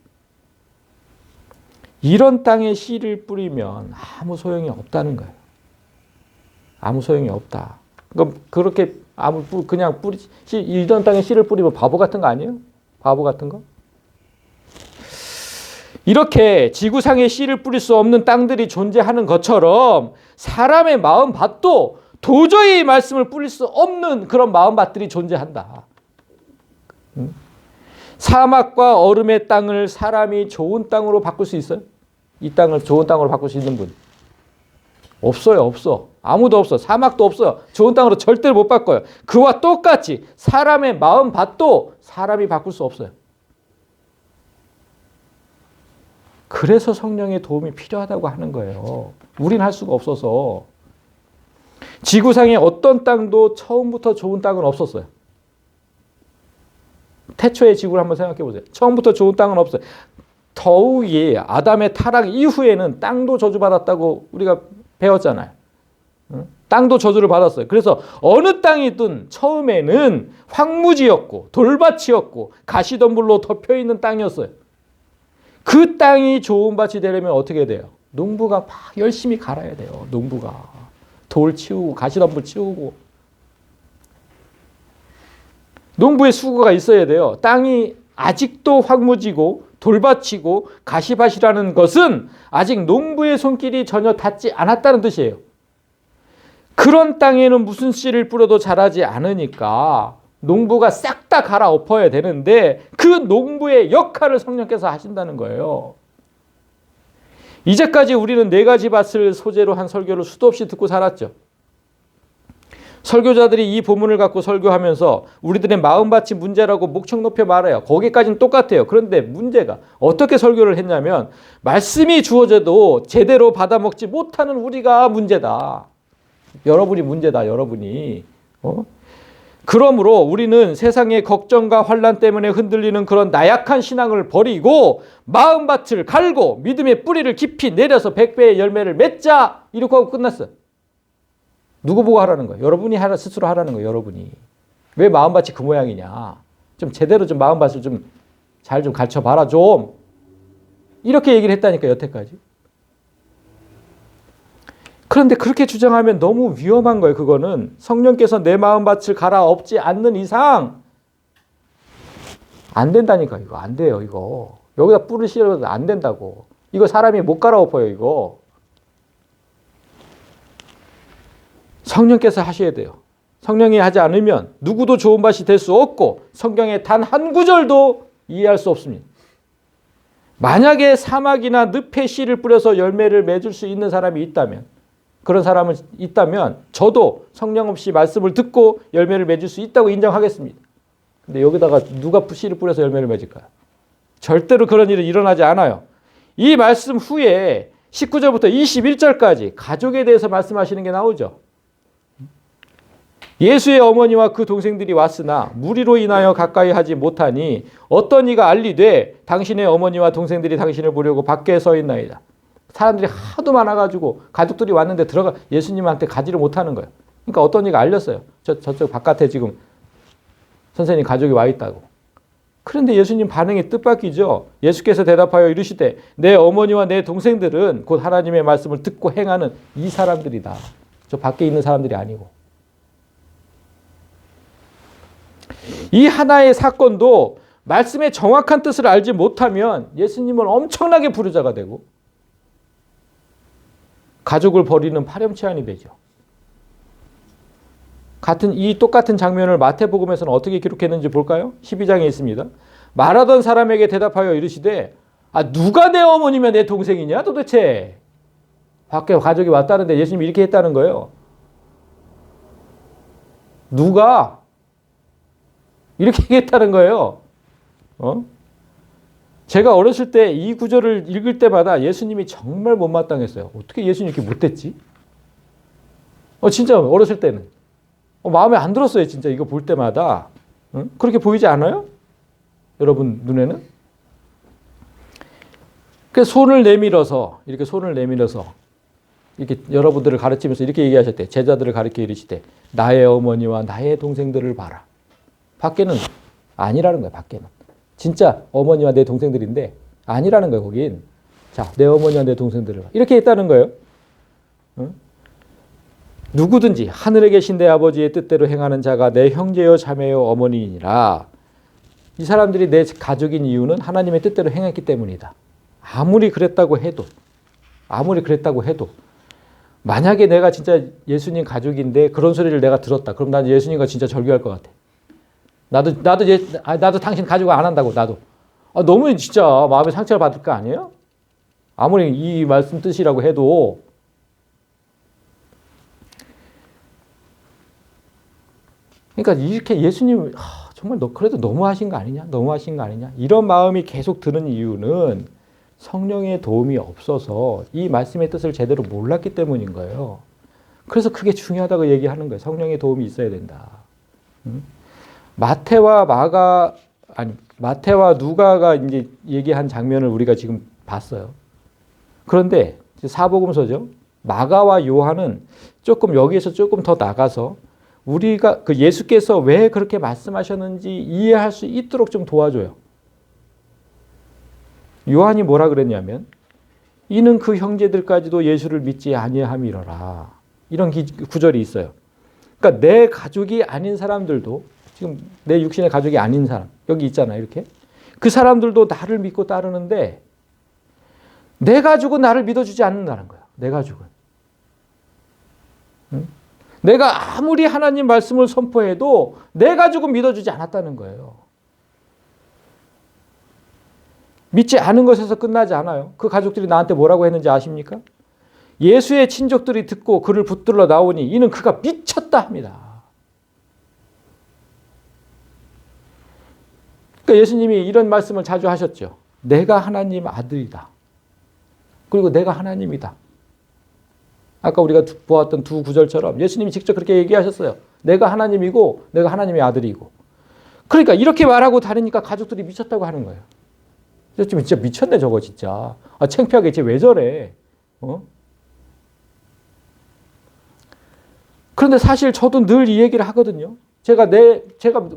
이런 땅에 씨를 뿌리면 아무 소용이 없다는 거예요. 아무 소용이 없다. 그럼 그렇게 그냥 이런 땅에 씨를 뿌리면 바보 같은 거 아니에요? 바보 같은 거? 이렇게 지구상에 씨를 뿌릴 수 없는 땅들이 존재하는 것처럼 사람의 마음밭도 도저히 말씀을 뿌릴 수 없는 그런 마음밭들이 존재한다. 사막과 얼음의 땅을 사람이 좋은 땅으로 바꿀 수 있어요? 이 땅을 좋은 땅으로 바꿀 수 있는 분? 없어요. 없어. 아무도 없어. 사막도 없어요. 좋은 땅으로 절대로 못 바꿔요. 그와 똑같이 사람의 마음밭도 사람이 바꿀 수 없어요. 그래서 성령의 도움이 필요하다고 하는 거예요. 우린 할 수가 없어서. 지구상의 어떤 땅도 처음부터 좋은 땅은 없었어요. 태초의 지구를 한번 생각해 보세요. 처음부터 좋은 땅은 없어요. 더욱이 아담의 타락 이후에는 땅도 저주받았다고 우리가 배웠잖아요. 땅도 저주를 받았어요. 그래서 어느 땅이든 처음에는 황무지였고 돌밭이었고 가시덤불로 덮여있는 땅이었어요. 그 땅이 좋은 밭이 되려면 어떻게 돼요? 농부가 막 열심히 갈아야 돼요. 농부가 돌 치우고 가시덤불 치우고 농부의 수고가 있어야 돼요. 땅이 아직도 황무지고 돌밭이고 가시밭이라는 것은 아직 농부의 손길이 전혀 닿지 않았다는 뜻이에요. 그런 땅에는 무슨 씨를 뿌려도 자라지 않으니까 농부가 싹 다 갈아엎어야 되는데 그 농부의 역할을 성령께서 하신다는 거예요. 이제까지 우리는 4가지 밭을 소재로 한 설교를 수도 없이 듣고 살았죠. 설교자들이 이 본문을 갖고 설교하면서 우리들의 마음밭이 문제라고 목청 높여 말해요. 거기까지는 똑같아요. 그런데 문제가 어떻게 설교를 했냐면 말씀이 주어져도 제대로 받아먹지 못하는 우리가 문제다. 여러분이 문제다. 여러분이. 그러므로 우리는 세상의 걱정과 환난 때문에 흔들리는 그런 나약한 신앙을 버리고 마음밭을 갈고 믿음의 뿌리를 깊이 내려서 100배의 열매를 맺자. 이렇게 하고 끝났어요. 누구 보고 하라는 거예요? 여러분이 스스로 하라는 거예요. 여러분이. 왜 마음밭이 그 모양이냐. 좀 제대로 좀 마음밭을 좀 잘 좀 가르쳐봐라 좀. 이렇게 얘기를 했다니까 여태까지. 그런데 그렇게 주장하면 너무 위험한 거예요. 그거는 성령께서 내 마음밭을 갈아엎지 않는 이상 안 된다니까. 이거 안 돼요. 이거 여기다 뿔을 씌워도 안 된다고. 이거 사람이 못 갈아엎어요. 이거 성령께서 하셔야 돼요. 성령이 하지 않으면 누구도 좋은 밭이 될 수 없고 성경의 단 한 구절도 이해할 수 없습니다. 만약에 사막이나 늪에 씨를 뿌려서 열매를 맺을 수 있는 사람이 있다면, 그런 사람은 있다면 저도 성령 없이 말씀을 듣고 열매를 맺을 수 있다고 인정하겠습니다. 근데 여기다가 누가 씨를 뿌려서 열매를 맺을까요? 절대로 그런 일은 일어나지 않아요. 이 말씀 후에 19절부터 21절까지 가족에 대해서 말씀하시는 게 나오죠. 예수의 어머니와 그 동생들이 왔으나 무리로 인하여 가까이 하지 못하니 어떤 이가 알리되 당신의 어머니와 동생들이 당신을 보려고 밖에 서 있나이다. 사람들이 하도 많아가지고 가족들이 왔는데 예수님한테 가지를 못하는 거예요. 그러니까 어떤 이가 알렸어요. 저쪽 바깥에 지금 선생님 가족이 와 있다고. 그런데 예수님 반응이 뜻밖이죠. 예수께서 대답하여 이르시되 내 어머니와 내 동생들은 곧 하나님의 말씀을 듣고 행하는 이 사람들이다. 저 밖에 있는 사람들이 아니고. 이 하나의 사건도 말씀의 정확한 뜻을 알지 못하면 예수님은 엄청나게 부르자가 되고 가족을 버리는 파렴치한이 되죠. 똑같은 장면을 마태복음에서는 어떻게 기록했는지 볼까요? 12장에 있습니다. 말하던 사람에게 대답하여 이르시되 누가 내 어머니며 내 동생이냐 도대체. 밖에 가족이 왔다는데 예수님이 이렇게 했다는 거예요. 누가? 이렇게 얘기했다는 거예요. 제가 어렸을 때 이 구절을 읽을 때마다 예수님이 정말 못마땅했어요. 어떻게 예수님이 이렇게 못됐지? 진짜 어렸을 때는. 마음에 안 들었어요. 진짜 이거 볼 때마다. 그렇게 보이지 않아요? 여러분 눈에는? 그래서 이렇게 손을 내밀어서 이렇게 여러분들을 가르치면서 이렇게 얘기하셨대. 제자들을 가르쳐 이르시되 나의 어머니와 나의 동생들을 봐라. 밖에는 아니라는 거예요. 밖에는. 진짜 어머니와 내 동생들인데 아니라는 거예요. 거긴. 자, 내 어머니와 내 동생들을 봐. 이렇게 했다는 거예요. 누구든지 하늘에 계신 내 아버지의 뜻대로 행하는 자가 내 형제요 자매요 어머니이니라. 이 사람들이 내 가족인 이유는 하나님의 뜻대로 행했기 때문이다. 아무리 그랬다고 해도 만약에 내가 진짜 예수님 가족인데 그런 소리를 내가 들었다. 그럼 난 예수님과 진짜 절교할 것 같아. 나도 당신 가지고 안 한다고, 나도. 너무 진짜 마음에 상처를 받을 거 아니에요? 아무리 이 말씀 뜻이라고 해도. 그러니까 이렇게 예수님, 정말 그래도 너무하신 거 아니냐? 이런 마음이 계속 드는 이유는 성령의 도움이 없어서 이 말씀의 뜻을 제대로 몰랐기 때문인 거예요. 그래서 그게 중요하다고 얘기하는 거예요. 성령의 도움이 있어야 된다. 마태와 누가가 이제 얘기한 장면을 우리가 지금 봤어요. 그런데 사복음서죠. 마가와 요한은 여기에서 조금 더 나가서 우리가 예수께서 왜 그렇게 말씀하셨는지 이해할 수 있도록 좀 도와줘요. 요한이 뭐라 그랬냐면 이는 그 형제들까지도 예수를 믿지 아니함이로라. 이런 구절이 있어요. 그러니까 내 가족이 아닌 사람들도 지금 내 육신의 가족이 아닌 사람 여기 있잖아요. 이렇게 그 사람들도 나를 믿고 따르는데 내 가족은 나를 믿어주지 않는다는 거예요. 내 가족은. 응? 내가 아무리 하나님 말씀을 선포해도 내 가족은 믿어주지 않았다는 거예요. 믿지 않은 것에서 끝나지 않아요. 그 가족들이 나한테 뭐라고 했는지 아십니까? 예수의 친족들이 듣고 그를 붙들러 나오니 이는 그가 미쳤다 합니다. 그러니까 예수님이 이런 말씀을 자주 하셨죠. 내가 하나님 아들이다. 그리고 내가 하나님이다. 아까 우리가 보았던 두 구절처럼 예수님이 직접 그렇게 얘기하셨어요. 내가 하나님이고 내가 하나님의 아들이고. 그러니까 이렇게 말하고 다니니까 가족들이 미쳤다고 하는 거예요. 진짜 미쳤네 저거 진짜. 아, 창피하게 쟤 왜 저래. 그런데 사실 저도 늘 이 얘기를 하거든요. 제가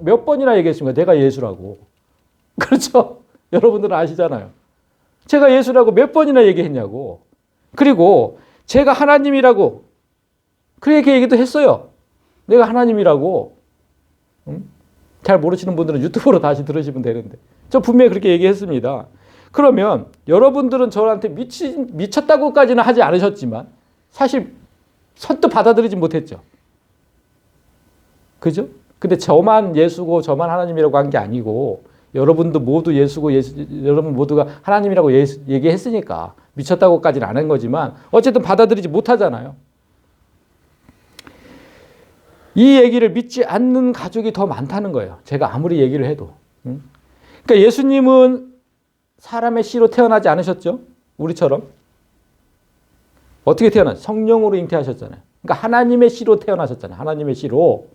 몇 번이나 얘기했습니까? 내가 예수라고. 그렇죠? 여러분들은 아시잖아요. 제가 예수라고 몇 번이나 얘기했냐고. 그리고 제가 하나님이라고 그렇게 얘기도 했어요. 내가 하나님이라고. 잘 모르시는 분들은 유튜브로 다시 들으시면 되는데. 저 분명히 그렇게 얘기했습니다. 그러면 여러분들은 저한테 미쳤다고까지는 하지 않으셨지만 사실 선뜻 받아들이지 못했죠. 그죠? 근데 저만 예수고 저만 하나님이라고 한 게 아니고 여러분도 모두 예수고 여러분 모두가 하나님이라고 얘기했으니까 미쳤다고까지는 안 한 거지만 어쨌든 받아들이지 못하잖아요. 이 얘기를 믿지 않는 가족이 더 많다는 거예요. 제가 아무리 얘기를 해도. 그러니까 예수님은 사람의 씨로 태어나지 않으셨죠? 우리처럼. 어떻게 태어났어요? 성령으로 잉태하셨잖아요. 그러니까 하나님의 씨로 태어나셨잖아요. 하나님의 씨로.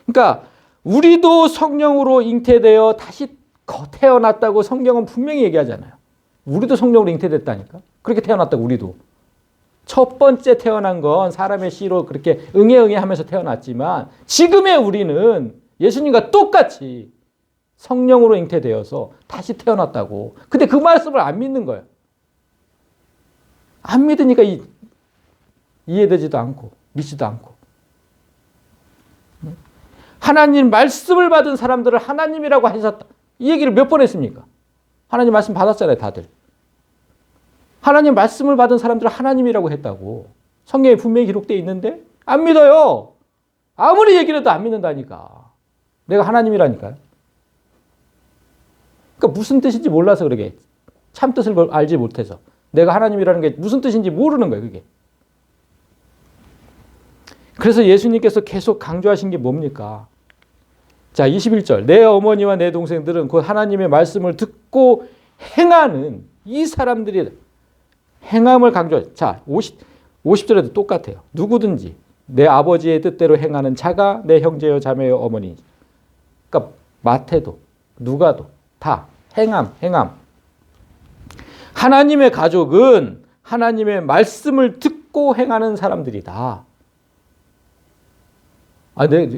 그러니까 우리도 성령으로 잉태되어 다시 태어났다고 성경은 분명히 얘기하잖아요. 우리도 성령으로 잉태됐다니까. 그렇게 태어났다고 우리도. 첫 번째 태어난 건 사람의 씨로 그렇게 응애 하면서 태어났지만 지금의 우리는 예수님과 똑같이 성령으로 잉태되어서 다시 태어났다고. 근데 그 말씀을 안 믿는 거예요. 안 믿으니까 이해되지도 않고 믿지도 않고. 하나님 말씀을 받은 사람들을 하나님이라고 하셨다. 이 얘기를 몇 번 했습니까? 하나님 말씀 받았잖아요, 다들. 하나님 말씀을 받은 사람들을 하나님이라고 했다고. 성경에 분명히 기록되어 있는데 안 믿어요. 아무리 얘기를 해도 안 믿는다니까. 내가 하나님이라니까요. 그러니까 무슨 뜻인지 몰라서 그러게. 참 뜻을 알지 못해서. 내가 하나님이라는 게 무슨 뜻인지 모르는 거예요, 그게. 그래서 예수님께서 계속 강조하신 게 뭡니까? 자, 21절. 내 어머니와 내 동생들은 곧 하나님의 말씀을 듣고 행하는 이 사람들이 행함을 강조해요. 자, 50절에도 똑같아요. 누구든지 내 아버지의 뜻대로 행하는 자가 내 형제요 자매요 어머니. 그러니까 마태도 누가도 다 행함. 하나님의 가족은 하나님의 말씀을 듣고 행하는 사람들이다.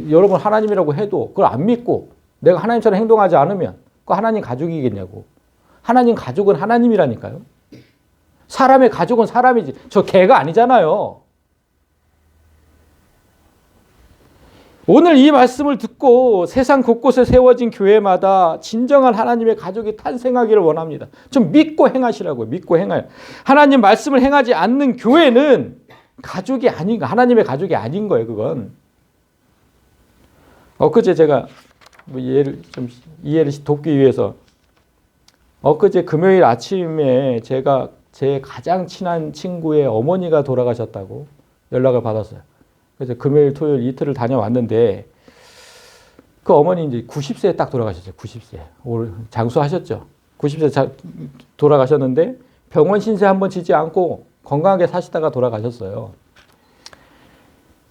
여러분 하나님이라고 해도 그걸 안 믿고 내가 하나님처럼 행동하지 않으면 그 하나님 가족이겠냐고. 하나님 가족은 하나님이라니까요. 사람의 가족은 사람이지. 저 개가 아니잖아요. 오늘 이 말씀을 듣고 세상 곳곳에 세워진 교회마다 진정한 하나님의 가족이 탄생하기를 원합니다. 좀 믿고 행하시라고요. 믿고 행하요. 하나님 말씀을 행하지 않는 교회는 가족이 아닌, 하나님의 가족이 아닌 거예요. 그건. 엊그제 제가 이해를 돕기 위해서 엊그제 금요일 아침에 제가 제 가장 친한 친구의 어머니가 돌아가셨다고 연락을 받았어요. 그래서 금요일, 토요일 이틀을 다녀왔는데 그 어머니 이제 90세에 딱 돌아가셨어요. 90세. 올 장수하셨죠. 90세 돌아가셨는데 병원 신세 한번 지지 않고 건강하게 사시다가 돌아가셨어요.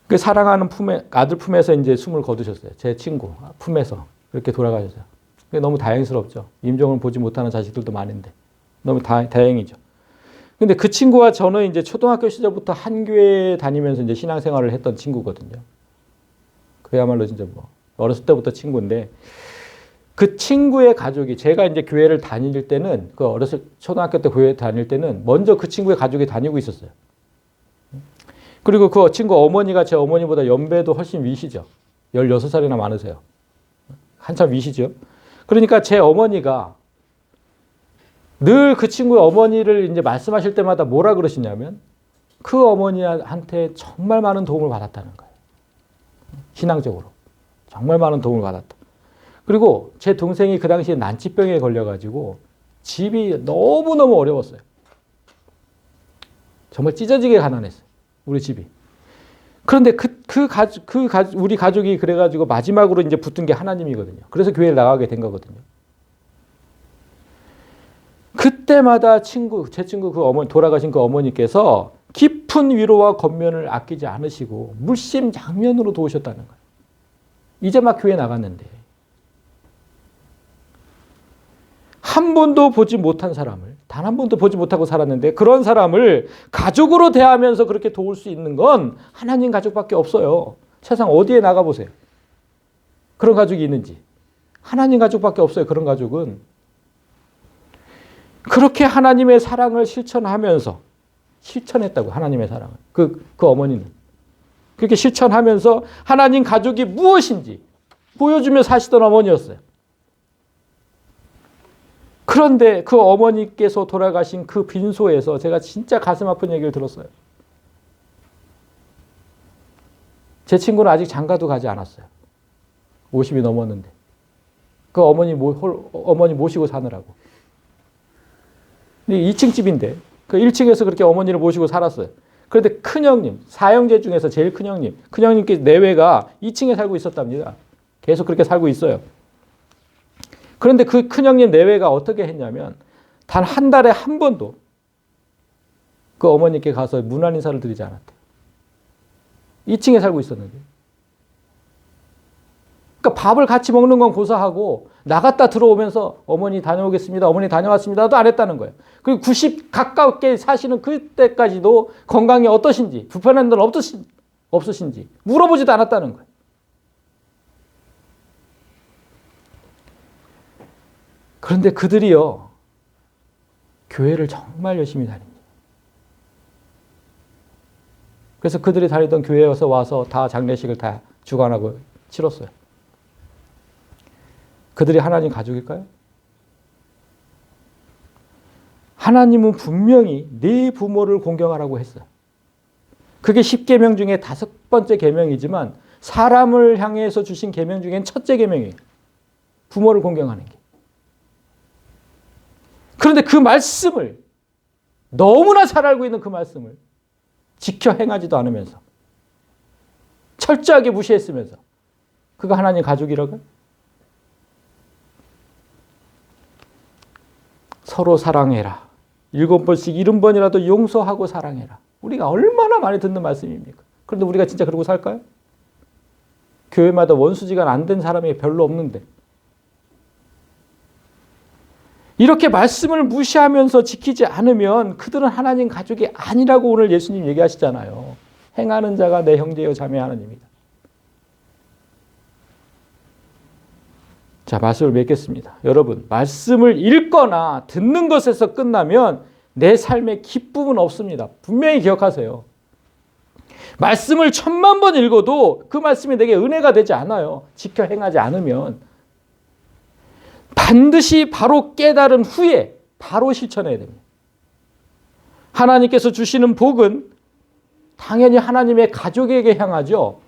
그 사랑하는 아들 품에서 이제 숨을 거두셨어요. 제 친구 품에서 그렇게 돌아가셨어요. 너무 다행스럽죠. 임종을 보지 못하는 자식들도 많은데 너무 다행이죠. 근데 그 친구와 저는 이제 초등학교 시절부터 한 교회 다니면서 이제 신앙생활을 했던 친구거든요. 그야말로 진짜 뭐 어렸을 때부터 친구인데 그 친구의 가족이 제가 이제 교회를 다닐 때는 그 초등학교 때 교회 다닐 때는 먼저 그 친구의 가족이 다니고 있었어요. 그리고 그 친구 어머니가 제 어머니보다 연배도 훨씬 위시죠. 16살이나 많으세요. 한참 위시죠. 그러니까 제 어머니가 늘 그 친구의 어머니를 이제 말씀하실 때마다 뭐라 그러시냐면 그 어머니한테 정말 많은 도움을 받았다는 거예요. 신앙적으로. 정말 많은 도움을 받았다. 그리고 제 동생이 그 당시에 난치병에 걸려가지고 집이 너무너무 어려웠어요. 정말 찢어지게 가난했어요. 우리 집이. 그런데 우리 가족이 그래가지고 마지막으로 이제 붙은 게 하나님이거든요. 그래서 교회를 나가게 된 거거든요. 그때마다 제 친구 그 어머니, 돌아가신 그 어머니께서 깊은 위로와 권면을 아끼지 않으시고 물심양면으로 도우셨다는 거예요. 이제 막 교회 나갔는데. 한 번도 보지 못한 사람을, 단 한 번도 보지 못하고 살았는데 그런 사람을 가족으로 대하면서 그렇게 도울 수 있는 건 하나님 가족밖에 없어요. 세상 어디에 나가보세요. 그런 가족이 있는지. 하나님 가족밖에 없어요. 그런 가족은. 그렇게 하나님의 사랑을 실천하면서 실천했다고. 하나님의 사랑을. 그 어머니는. 그렇게 실천하면서 하나님 가족이 무엇인지 보여주며 사시던 어머니였어요. 그런데 그 어머니께서 돌아가신 그 빈소에서 제가 진짜 가슴 아픈 얘기를 들었어요. 제 친구는 아직 장가도 가지 않았어요. 50이 넘었는데. 그 어머니 모시고 사느라고. 근데 2층 집인데 그 1층에서 그렇게 어머니를 모시고 살았어요. 그런데 큰형님, 사형제 중에서 제일 큰형님께 내외가 2층에 살고 있었답니다. 계속 그렇게 살고 있어요. 그런데 그 큰형님 내외가 어떻게 했냐면 단 한 달에 한 번도 그 어머니께 가서 문안 인사를 드리지 않았대요. 2층에 살고 있었는데. 그러니까 밥을 같이 먹는 건 고사하고 나갔다 들어오면서 어머니 다녀오겠습니다. 어머니 다녀왔습니다도 안 했다는 거예요. 그리고 90 가깝게 사시는 그때까지도 건강이 어떠신지, 불편한 데는 없으신지 물어보지도 않았다는 거예요. 그런데 그들이요, 교회를 정말 열심히 다닙니다. 그래서 그들이 다니던 교회에 와서 다 장례식을 다 주관하고 치렀어요. 그들이 하나님 가족일까요? 하나님은 분명히 네 부모를 공경하라고 했어요. 그게 10계명 중에 5번째 계명이지만 사람을 향해서 주신 계명 중엔 첫째 계명이에요. 부모를 공경하는 게. 그런데 그 말씀을, 너무나 잘 알고 있는 그 말씀을 지켜 행하지도 않으면서 철저하게 무시했으면서 그가 하나님 가족이라고요? 서로 사랑해라. 7번씩 70번이라도 용서하고 사랑해라. 우리가 얼마나 많이 듣는 말씀입니까? 그런데 우리가 진짜 그러고 살까요? 교회마다 원수지간 안 된 사람이 별로 없는데. 이렇게 말씀을 무시하면서 지키지 않으면 그들은 하나님 가족이 아니라고 오늘 예수님 얘기하시잖아요. 행하는 자가 내 형제요 자매하느님이다. 자, 말씀을 맺겠습니다. 여러분, 말씀을 읽거나 듣는 것에서 끝나면 내 삶에 기쁨은 없습니다. 분명히 기억하세요. 말씀을 1000만 번 읽어도 그 말씀이 내게 은혜가 되지 않아요. 지켜 행하지 않으면. 반드시 바로 깨달은 후에 바로 실천해야 됩니다. 하나님께서 주시는 복은 당연히 하나님의 가족에게 향하죠.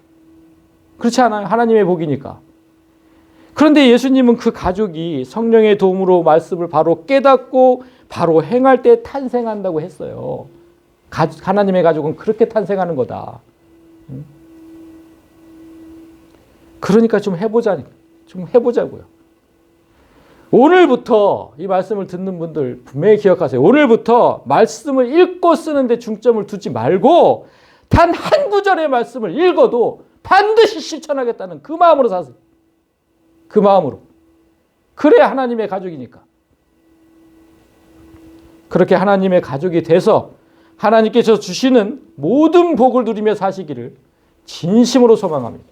그렇지 않아요? 하나님의 복이니까. 그런데 예수님은 그 가족이 성령의 도움으로 말씀을 바로 깨닫고 바로 행할 때 탄생한다고 했어요. 하나님의 가족은 그렇게 탄생하는 거다. 그러니까 좀 해보자고요. 오늘부터 이 말씀을 듣는 분들 분명히 기억하세요. 오늘부터 말씀을 읽고 쓰는데 중점을 두지 말고 단 한 구절의 말씀을 읽어도 반드시 실천하겠다는 그 마음으로 사세요. 그 마음으로. 그래야 하나님의 가족이니까. 그렇게 하나님의 가족이 돼서 하나님께서 주시는 모든 복을 누리며 사시기를 진심으로 소망합니다.